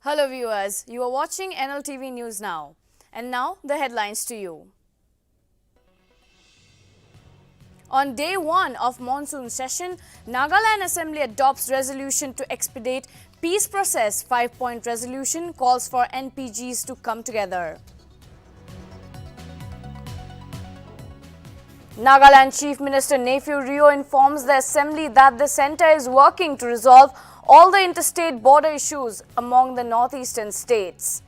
Hello viewers, you are watching Nltv News Now. And now the headlines to you. On day one of monsoon session, Nagaland Assembly adopts resolution to expedite peace process. 5-point resolution calls for NPGs to come together. Nagaland Chief Minister Nephew Rio informs the Assembly that the centre is working to resolve all the interstate border issues among the northeastern states.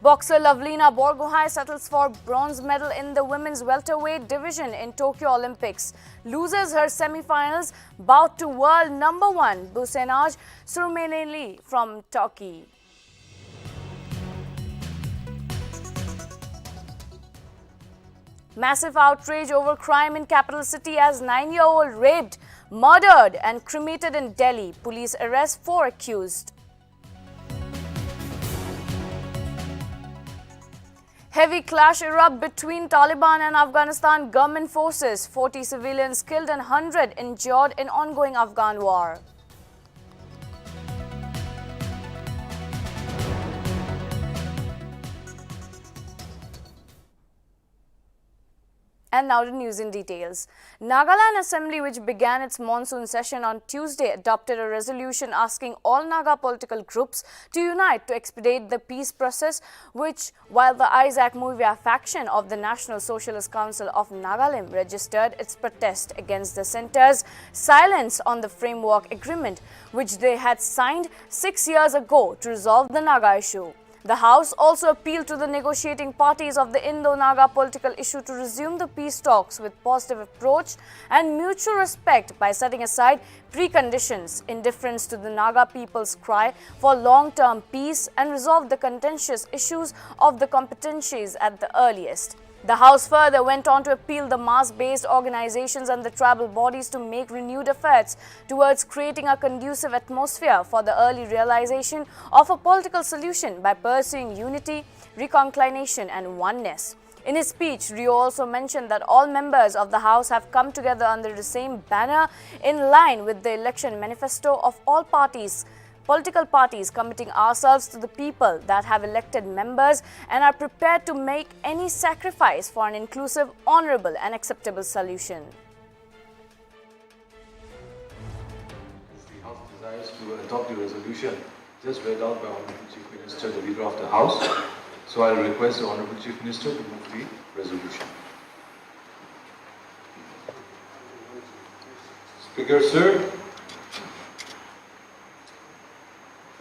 Boxer Lovelina Borgohain settles for bronze medal in the women's welterweight division in Tokyo Olympics. Loses her semi-finals, bout to world number 1 Busenaj Surmeneli from Turkey. Massive outrage over crime in capital city as 9-year-old raped, murdered and cremated in Delhi. Police arrest 4 accused. Heavy clash erupt between Taliban and Afghanistan government forces. 40 civilians killed and 100 injured in ongoing Afghan war. And now the news in details. Nagaland Assembly, which began its monsoon session on Tuesday, adopted a resolution asking all Naga political groups to unite to expedite the peace process, which, while the Isaac Muvia faction of the National Socialist Council of Nagaland registered its protest against the centre's silence on the framework agreement, which they had signed 6 years ago to resolve the Naga issue. The House also appealed to the negotiating parties of the Indo-Naga political issue to resume the peace talks with positive approach and mutual respect by setting aside preconditions in deference to the Naga people's cry for long-term peace and resolve the contentious issues of the competencies at the earliest. The House further went on to appeal the mass-based organizations and the tribal bodies to make renewed efforts towards creating a conducive atmosphere for the early realization of a political solution by pursuing unity, reconciliation and oneness. In his speech, Rio also mentioned that all members of the House have come together under the same banner in line with the election manifesto of all political parties, committing ourselves to the people that have elected members and are prepared to make any sacrifice for an inclusive, honorable and acceptable solution. The House desires to adopt the resolution just read out by Honorable Chief Minister, the Leader of the House. So I request the Honorable Chief Minister to move the resolution. Speaker, sir.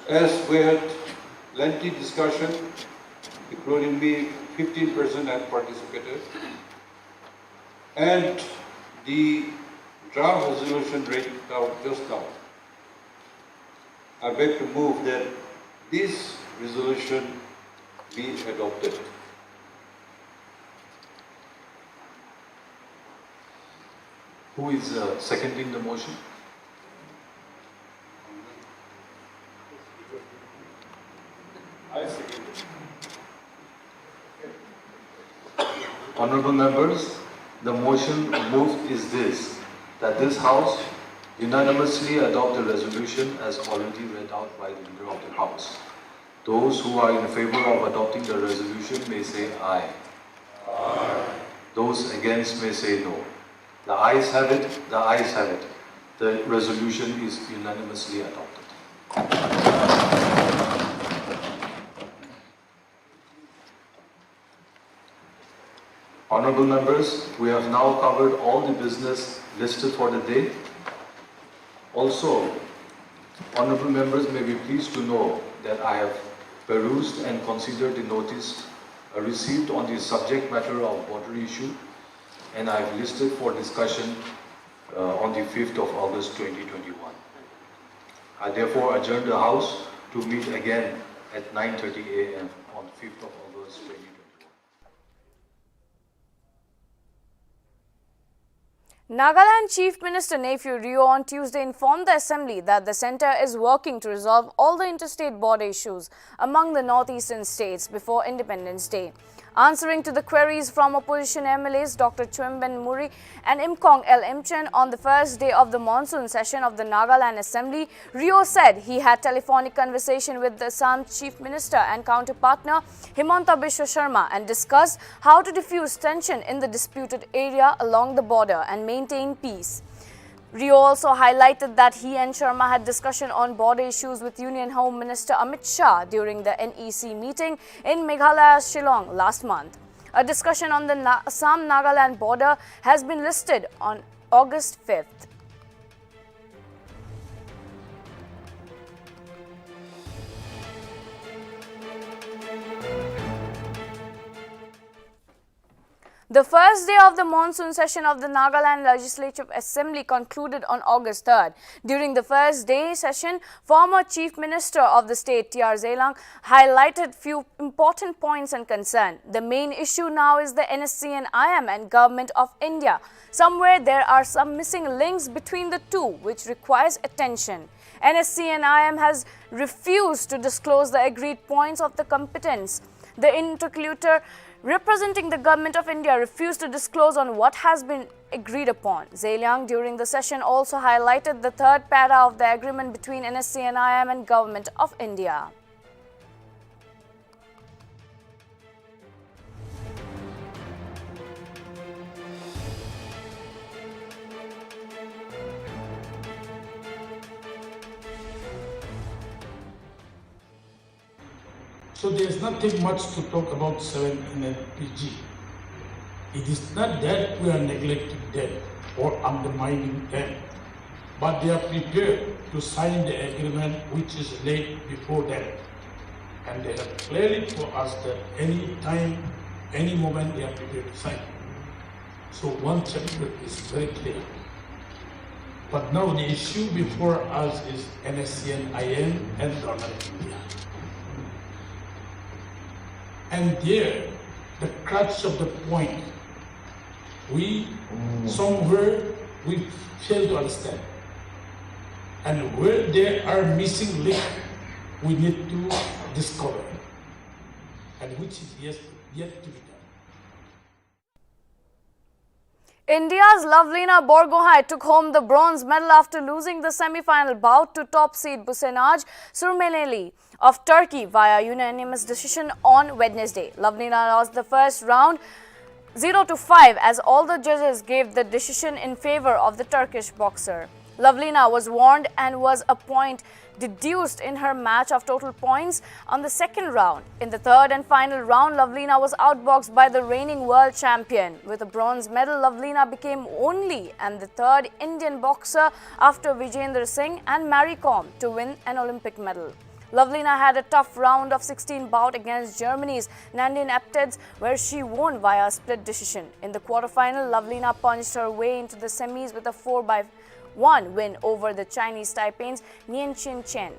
As we had lengthy discussion, including me, 15% have participated, and the draft resolution read out just now. I beg to move that this resolution be adopted. Who is seconding the motion? I second it. Honorable members, the motion moved is this, that this House unanimously adopt the resolution as already read out by the Leader of the House. Those who are in favor of adopting the resolution may say aye. Aye. Those against may say no. The ayes have it, the ayes have it. The resolution is unanimously adopted. Honorable members, we have now covered all the business listed for the day. Also, honorable members may be pleased to know that I have perused and considered the notice received on the subject matter of border issue, and I have listed for discussion on the 5th of August 2021. I therefore adjourn the House to meet again at 9:30 a.m. on 5th of August 2021. Nagaland Chief Minister Nephew Rio on Tuesday informed the Assembly that the centre is working to resolve all the interstate border issues among the northeastern states before Independence Day. Answering to the queries from opposition MLAs Dr. Chwemben Muri and Imkong El Imchen on the first day of the monsoon session of the Nagaland Assembly, Rio said he had telephonic conversation with the Assam Chief Minister and counterpartner Himanta Biswa Sharma and discussed how to diffuse tension in the disputed area along the border and maintain peace. Rio also highlighted that he and Sharma had discussion on border issues with Union Home Minister Amit Shah during the NEC meeting in Meghalaya, Shillong last month. A discussion on the Assam-Nagaland border has been listed on August 5th. The first day of the monsoon session of the Nagaland Legislative Assembly concluded on August 3rd. During the first day session, former Chief Minister of the state, T.R. Zailang, highlighted few important points and concern. The main issue now is the NSCN-IM and Government of India. Somewhere there are some missing links between the two, which requires attention. NSCN-IM has refused to disclose the agreed points of the competence. The interlocutor representing the Government of India refused to disclose on what has been agreed upon. Zailang during the session also highlighted the third para of the agreement between NSCN-IM and Government of India. So there's nothing much to talk about 7 Nltv. It is not that we are neglecting them or undermining them, but they are prepared to sign the agreement which is laid before them. And they have clearly told us that any time, any moment they are prepared to sign. So one chapter is very clear. But now the issue before us is NSCN-IM and Government of India. And there, the crux of the point, somewhere we fail to understand. And where there are missing links, we need to discover, and which is yet to be done. India's Lavlina Borgohain took home the bronze medal after losing the semi-final bout to top seed Busenaj Surmeneli of Turkey via unanimous decision on Wednesday. Lavlina lost the first round 0-5 as all the judges gave the decision in favor of the Turkish boxer. Lavlina was warned and was a point deduced in her match of total points on the second round. In the third and final round, Lavlina was outboxed by the reigning world champion. With a bronze medal, Lavlina became only and the third Indian boxer after Vijender Singh and Mary Kom to win an Olympic medal. Lavlina had a tough round of 16 bout against Germany's Nadine Apteds, where she won via a split decision. In the quarterfinal, Lavlina punched her way into the semis with a 4-1 win over the Chinese Taipei's Nianqin Chen.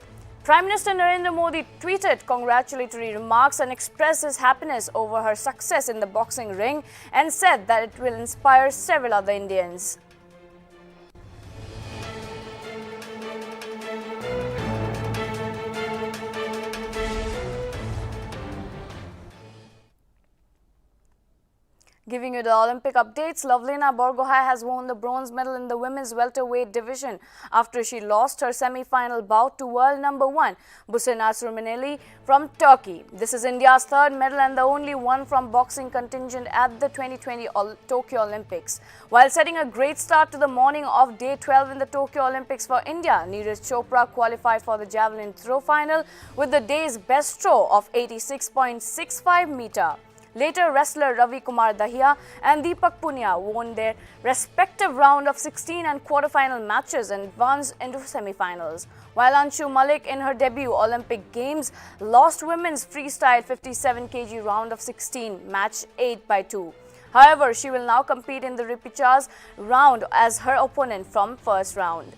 Prime Minister Narendra Modi tweeted congratulatory remarks and expressed his happiness over her success in the boxing ring and said that it will inspire several other Indians. Giving you the Olympic updates, Lavlina Borgohain has won the bronze medal in the women's welterweight division after she lost her semi-final bout to world number 1 Busenaj Surmeneli from Turkey. This is India's third medal and the only one from boxing contingent at the 2020 Tokyo Olympics. While setting a great start to the morning of day 12 in the Tokyo Olympics for India, Neeraj Chopra qualified for the javelin throw final with the day's best throw of 86.65 meter. Later, wrestler Ravi Kumar Dahiya and Deepak Punia won their respective round of 16 and quarterfinal matches and advanced into semi-finals. While Anshu Malik in her debut Olympic Games lost women's freestyle 57 kg round of 16, match 8-2. However, she will now compete in the repechage round as her opponent from first round.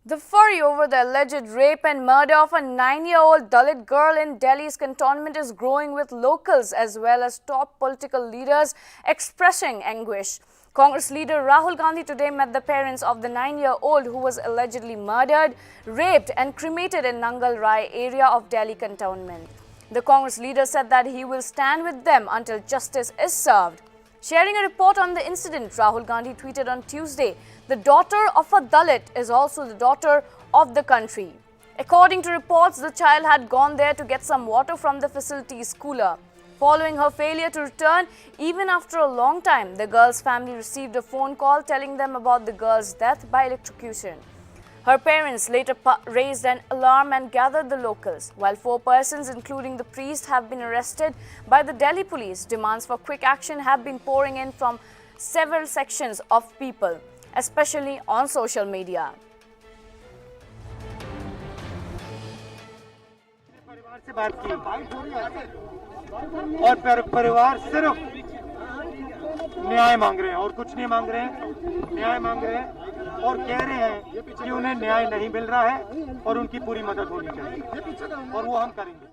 The fury over the alleged rape and murder of a 9-year-old Dalit girl in Delhi's cantonment is growing, with locals as well as top political leaders expressing anguish. Congress leader Rahul Gandhi today met the parents of the 9-year-old who was allegedly murdered, raped and cremated in Nangal Rai area of Delhi cantonment. The Congress leader said that he will stand with them until justice is served. Sharing a report on the incident, Rahul Gandhi tweeted on Tuesday, "The daughter of a Dalit is also the daughter of the country." According to reports, the child had gone there to get some water from the facility's cooler. Following her failure to return, even after a long time, the girl's family received a phone call telling them about the girl's death by electrocution. Her parents later raised an alarm and gathered the locals. While 4 persons, including the priest, have been arrested by the Delhi police, demands for quick action have been pouring in from several sections of people, especially on social media. परिवार से बात की और परिवार सिर्फ न्याय मांग रहे हैं और कुछ नहीं मांग रहे हैं, न्याय मांग रहे हैं और कह रहे हैं कि उन्हें न्याय नहीं मिल रहा है और उनकी पूरी मदद होनी चाहिए और वो हम करेंगे।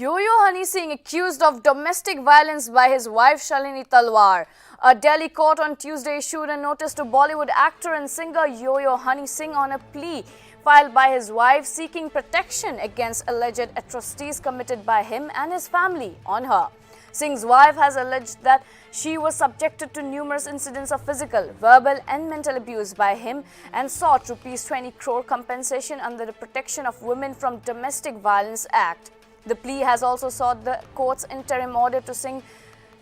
Yo-Yo Honey Singh accused of domestic violence by his wife Shalini Talwar. A Delhi court on Tuesday issued a notice to Bollywood actor and singer Yo-Yo Honey Singh on a plea filed by his wife seeking protection against alleged atrocities committed by him and his family on her. Singh's wife has alleged that she was subjected to numerous incidents of physical, verbal and mental abuse by him and sought Rs 20 crore compensation under the Protection of Women from Domestic Violence Act. The plea has also sought the court's interim order to Singh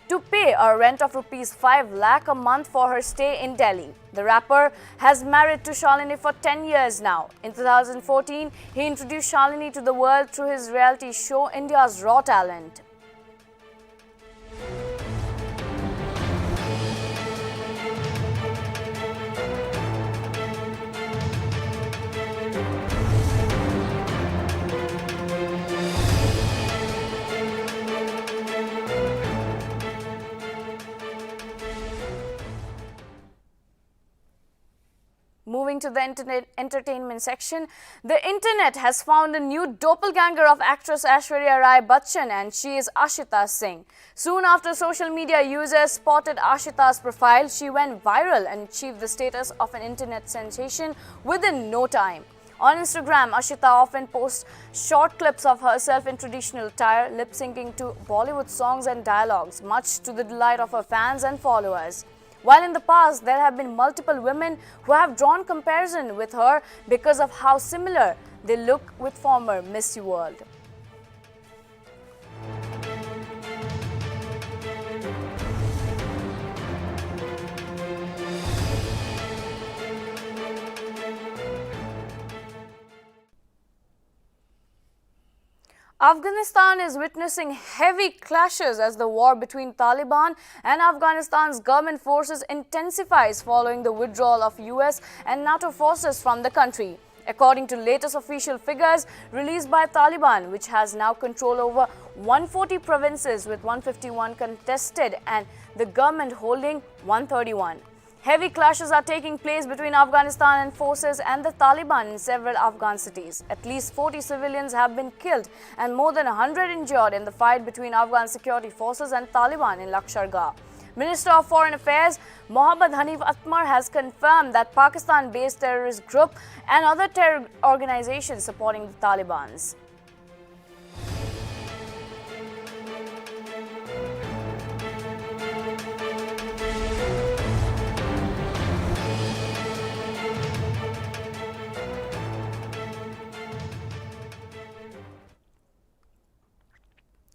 to pay a rent of Rs 5 lakh a month for her stay in Delhi. The rapper has married to Shalini for 10 years now. In 2014, he introduced Shalini to the world through his reality show India's Raw Talent. Moving to the entertainment section, the internet has found a new doppelganger of actress Aishwarya Rai Bachchan, and she is Ashita Singh. Soon after social media users spotted Ashita's profile, she went viral and achieved the status of an internet sensation within no time. On Instagram, Ashita often posts short clips of herself in traditional attire, lip-syncing to Bollywood songs and dialogues, much to the delight of her fans and followers. While in the past, there have been multiple women who have drawn comparison with her because of how similar they look with former Miss World. Afghanistan is witnessing heavy clashes as the war between Taliban and Afghanistan's government forces intensifies following the withdrawal of US and NATO forces from the country. According to latest official figures released by Taliban, which has now control over 140 provinces with 151 contested and the government holding 131. Heavy clashes are taking place between Afghanistan and forces and the Taliban in several Afghan cities. At least 40 civilians have been killed and more than 100 injured in the fight between Afghan security forces and Taliban in Lashkar-Gah. Minister of Foreign Affairs Mohammad Hanif Atmar has confirmed that Pakistan-based terrorist group and other terror organizations supporting the Taliban's.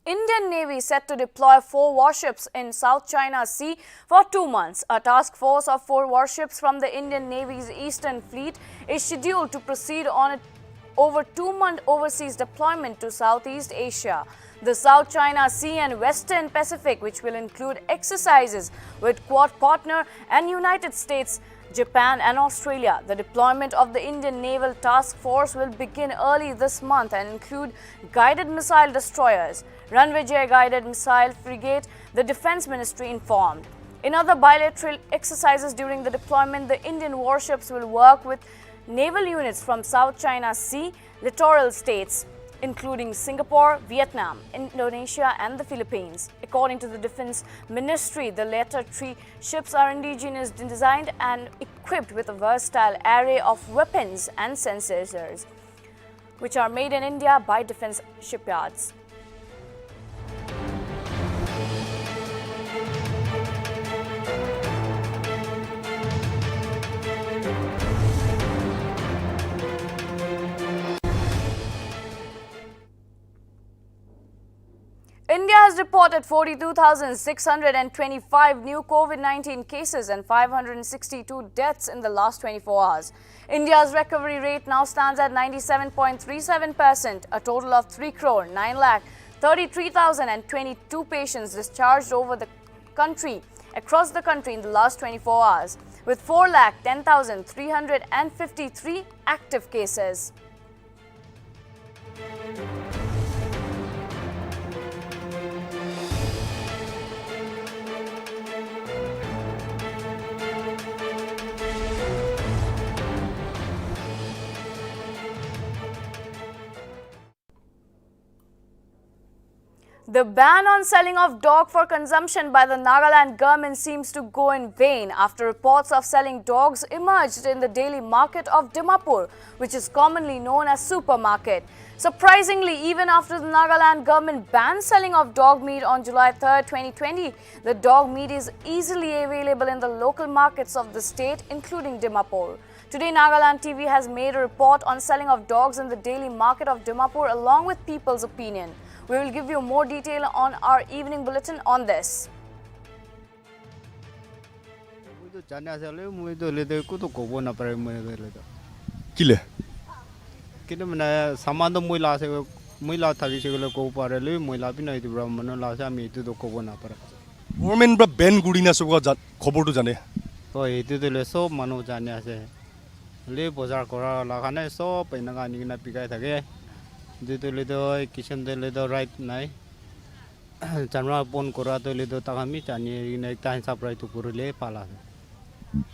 Indian Navy set to deploy 4 warships in South China Sea for 2 months. A task force of 4 warships from the Indian Navy's Eastern Fleet is scheduled to proceed on an over 2-month overseas deployment to Southeast Asia, the South China Sea and Western Pacific, which will include exercises with Quad partner and United States, Japan and Australia. The deployment of the Indian Naval Task Force will begin early this month and include guided missile destroyers, Ranvijay guided missile frigate, the Defence Ministry informed. In other bilateral exercises during the deployment, the Indian warships will work with naval units from South China Sea littoral states, including Singapore, Vietnam, Indonesia and the Philippines. According to the Defense Ministry, the latter three ships are indigenous designed and equipped with a versatile array of weapons and sensors, which are made in India by defense shipyards. India has reported 42,625 new COVID-19 cases and 562 deaths in the last 24 hours. India's recovery rate now stands at 97.37%. A total of 3,933,022 patients discharged across the country in the last 24 hours, with 4,10,353 active cases. The ban on selling of dog for consumption by the Nagaland government seems to go in vain after reports of selling dogs emerged in the daily market of Dimapur, which is commonly known as supermarket. Surprisingly, even after the Nagaland government banned selling of dog meat on July 3, 2020, the dog meat is easily available in the local markets of the state, including Dimapur. Today, Nagaland TV has made a report on selling of dogs in the daily market of Dimapur along with people's opinion. We will give you more detail on our evening bulletin on this. Kile. Kita mana sama tu mula tadi segala kau pare le mula pun itu berapa mana lah saya itu tu kau pun apa. Government bra ban gudina suka khobor tu jane. तो itu tu le so manu jane ase. Le bazar kora lah kan so penang ni kena pikai thake. Itu le tu kitchen le tu right nai. Jangan pun kora tu le tu tak kami jane ni kita hisap right tu puru le pala.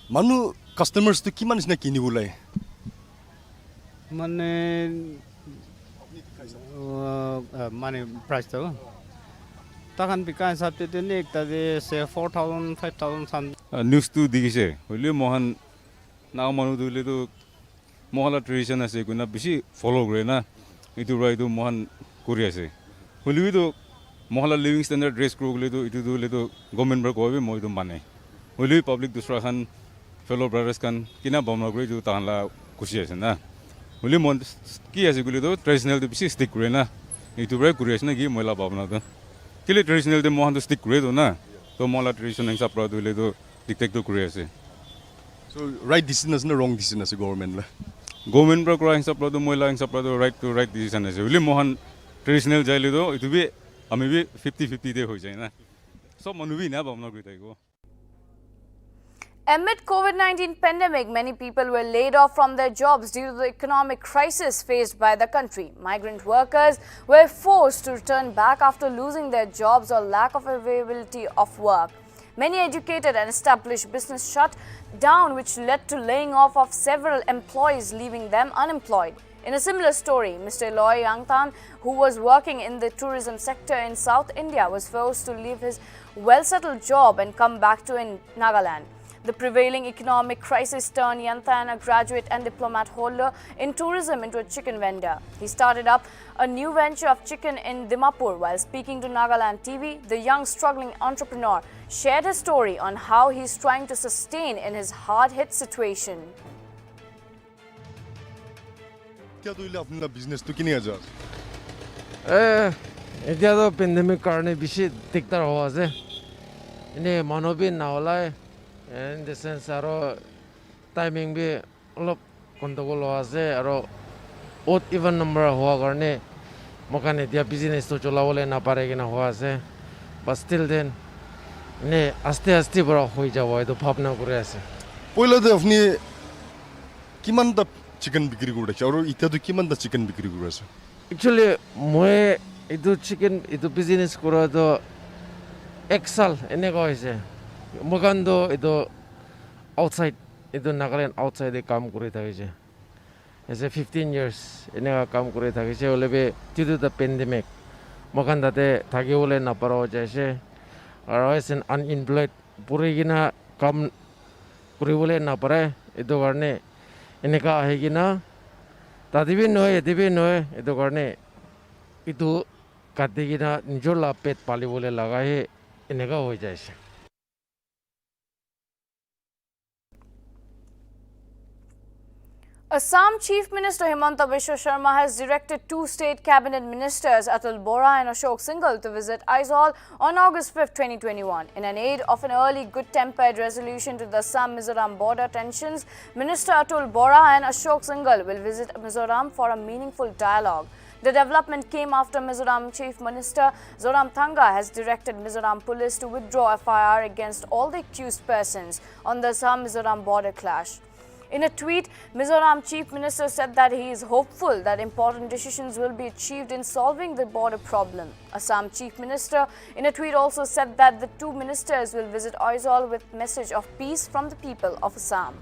Manu customers tu kiman isna kini bulai. Mana price tu. Takkan pikai hisap tu ni kita say 4,000, 5,000 some. News tu dikise. Holi mohan Naga manu tu le tu mohala tradition ase kuna bisi follow करे ना. Itu right tu mohan Korea ase. Holi tu mohala living standard dress code le tu government ber ko भी moi tu mane. Holi public दूसरा Khan fellow brothers kan kina bomna करे tu तान ला खुशी ase ना. Holi mon ki ase le tu traditional tu bisi stick करे ना. Itu right Korea ase ना ki moila babna tu. Kile traditional tu mohan tu stick करे tu ना. तो मोला tradition हिंसा प्रादु ले तो dictate तो Korea ase. So right decision is no wrong decision as a government la. Government pra kura हिंसा प्रादु मोला हिंसा प्रादु right to right decision ase. Holi mohan traditional जाइले तो itu भी हमें भी 50-50 दे हो जाए ना. सब मनु भी ना बामना कोई ताइको. Amid COVID-19 pandemic, many people were laid off from their jobs due to the economic crisis faced by the country. Migrant workers were forced to return back after losing their jobs or lack of availability of work. Many educated and established business shut down, which led to laying off of several employees, leaving them unemployed. In a similar story, Mr. Loy Yangtan, who was working in the tourism sector in South India, was forced to leave his well-settled job and come back to Nagaland. The prevailing economic crisis turned Yanthan, a graduate and diplomat holder in tourism, into a chicken vendor. He started up a new venture of chicken in Dimapur. While speaking to Nagaland TV, the young struggling entrepreneur shared his story on how he is trying to sustain in his hard-hit situation. क्या तो इले अपना business तो किन्हीं आजा. এতিয়া তো pandemic কাৰণে বেছি দিগদাৰ হোৱা আছে এনে মানৱী নাওলাই এণ্ড দ্য চেঞ্চ আৰু টাইমিং বি অলপ গণ্ডগোল হোৱা আছে আৰু অড ইভেন নম্বৰ হোৱা কাৰণে মোক এতিয়া বিজনেছটো চলাবলৈ নাপাৰে কিনা হোৱা আছে বাট ষ্টিল দেন এনে আস্তে আস্তে পৰা হৈ যাব এইটো ভাৱনা কৰি আছে পইলা তো আপনি কিমান টা চিকেন বিক্রি করে আছে আর ইটা তো কিমান টা চিকেন বিক্রি করে আছে একচুয়ালি মই এইটো চিকেন এইটো বিজনেছ কৰা তো এক সাল এনেকুৱা হৈছে Magando ito outside ito Nagaland outside e kam kuri thakise. As a 15 years enega kam kuri thakise olebe due to the pandemic. Magandate thagi ole na paro jaise. Or as an unemployed purigina kam kuri ole na pare ito karne eneka ahigina tadibi noe ito karne ito katigina nijola pet pali bole lagahe eneka ho jaise. Assam Chief Minister Himanta Biswa Sharma has directed two state cabinet ministers, Atul Bora and Ashok Singhal, to visit Aizawl on August 5, 2021. In an aid of an early good-tempered resolution to the Assam-Mizoram border tensions, Minister Atul Bora and Ashok Singhal will visit Mizoram for a meaningful dialogue. The development came after Mizoram Chief Minister Zoramthanga has directed Mizoram police to withdraw FIR against all the accused persons on the Assam-Mizoram border clash. In a tweet, Mizoram Chief Minister said that he is hopeful that important decisions will be achieved in solving the border problem. Assam Chief Minister in a tweet also said that the two ministers will visit Aizawl with message of peace from the people of Assam.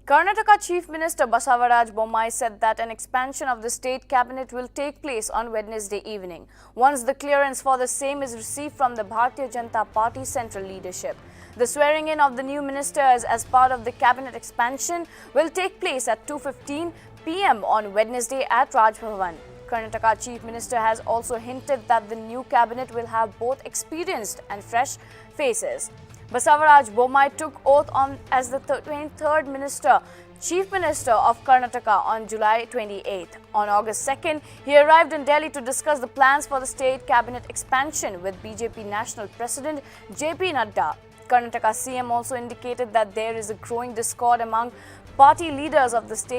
Karnataka Chief Minister Basavaraj Bommai said that an expansion of the state cabinet will take place on Wednesday evening, once the clearance for the same is received from the Bharatiya Janata Party central leadership. The swearing-in of the new ministers as part of the cabinet expansion will take place at 2:15 p.m. on Wednesday at Raj Bhavan. Karnataka Chief Minister has also hinted that the new cabinet will have both experienced and fresh faces. Basavaraj Bommai took oath as the 23rd Chief Minister of Karnataka on July 28th. On August 2nd, he arrived in Delhi to discuss the plans for the state cabinet expansion with BJP National President JP Nadda. Karnataka CM also indicated that there is a growing discord among party leaders of the state